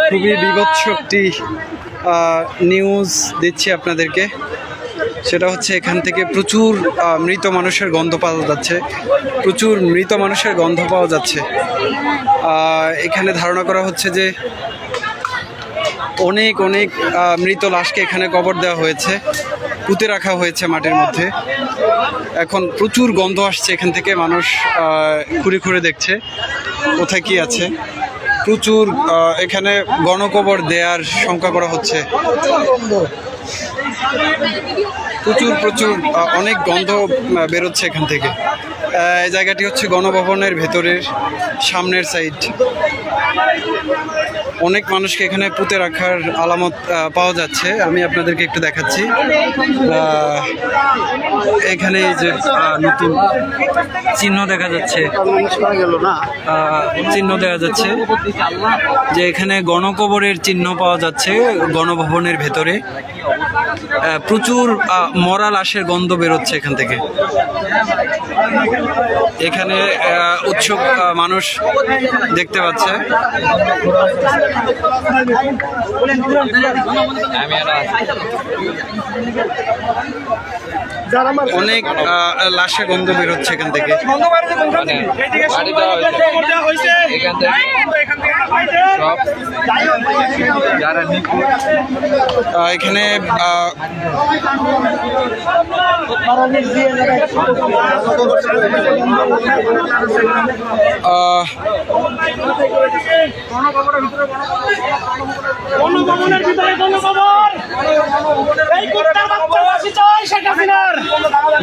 খুবই বীভৎস একটি নিউজ দিচ্ছি আপনাদেরকে। সেটা হচ্ছে এখান থেকে প্রচুর মৃত মানুষের গন্ধ পাওয়া যাচ্ছে, প্রচুর মৃত মানুষের গন্ধ পাওয়া যাচ্ছে। এখানে ধারণা করা হচ্ছে যে অনেক অনেক মৃত লাশকে এখানে কবর দেওয়া হয়েছে, পুঁতে রাখা হয়েছে মাটির মধ্যে। এখন প্রচুর গন্ধ আসছে এখান থেকে, মানুষ ঘুরে ঘুরে দেখছে কোথায় কি আছে। প্রচুর এখানে গণকবর দেওয়ার শঙ্কা করা হচ্ছে। প্রচুর প্রচুর অনেক গন্ধ বেরোচ্ছে এখান থেকে। এই জায়গাটি হচ্ছে গণভবনের ভেতরের সামনের সাইড। অনেক মানুষকে এখানে পুঁতে রাখার আলামত পাওয়া যাচ্ছে। আমি আপনাদেরকে একটু দেখাচ্ছি। এখানে যে নতুন চিহ্ন দেখা যাচ্ছে, চিহ্ন দেখা যাচ্ছে যে এখানে গণকবরের চিহ্ন পাওয়া যাচ্ছে গণভবনের ভেতরে। প্রচুর মরা লাশের গন্ধ বেরোচ্ছে এখান থেকে। এখানে উৎসুক মানুষ দেখতে পাচ্ছে। অনেক লাশের গন্ধ বেরোচ্ছে এখান থেকে। এখানে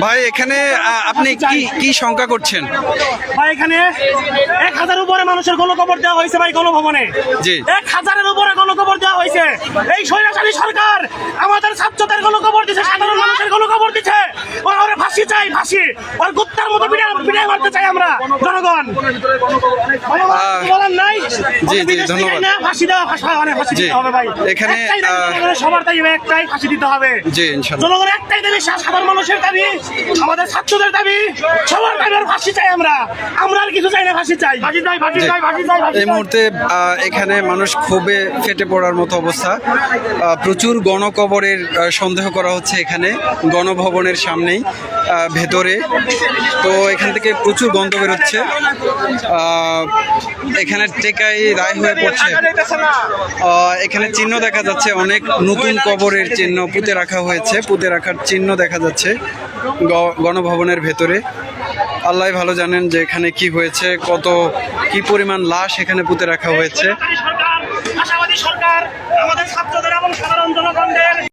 ভাই এখানে আপনি কি শঙ্কা করছেন? ভাই এখানে 1000 উপরে মানুষের গণকবর দেওয়া হয়েছে ভাই গণভবনে। জি, 1000-এর উপরে গণকবর দেওয়া হয়েছে। এই স্বৈরাচারী সরকার আমাদের ছাত্রদের গণকবর দিচ্ছে, সাধারণ মানুষের গণকবর দিচ্ছে। ওরা ফাঁসি চাই, ফাঁসি। ওর কুত্তার মতো বিদায় মারতে চাই আমরা জনগণ। বলার নাই। জি জি, ধন্যবাদ। ফাঁসি দেওয়া, ফাঁসি দিতে হবে ভাই। এখানে সবার দাবি একটাই, ফাঁসি দিতে হবে। জি, ইনশাআল্লাহ। জনগণের একটাই দাবি, সাধারণ মানুষের দাবি, আমাদের ছাত্রদের দাবি, সবার দাবি ফাঁসি চাই। আমরা আর কিছু চাই না, ফাঁসি চাই, ফাঁসি চাই, ফাঁসি চাই, ফাঁসি চাই। এই মুহূর্তে এখানে মানুষ ক্ষোভে ফেটে পড়ার মতো অবস্থা। প্রচুর গণকবরের সন্দেহ করা হচ্ছে এখানে গণভবনের সামনেই ভেতরে। তো এখান থেকে প্রচুর গন্ধ বেরোচ্ছে। এখানে টেকাই রায় হয়ে পড়ছে। এখানে চিহ্ন দেখা যাচ্ছে, অনেক নতুন কবরের চিহ্ন পুঁতে রাখা হয়েছে, পুঁতে রাখার চিহ্ন দেখা যাচ্ছে গণভবনের ভেতরে। আল্লাহ ভালো জানেন যে এখানে কি হয়েছে, কি পরিমাণ লাশ এখানে পুঁতে রাখা হয়েছে। আশাবাদী সরকার আমাদের ছাত্রদের এবং সাধারণ জনগণ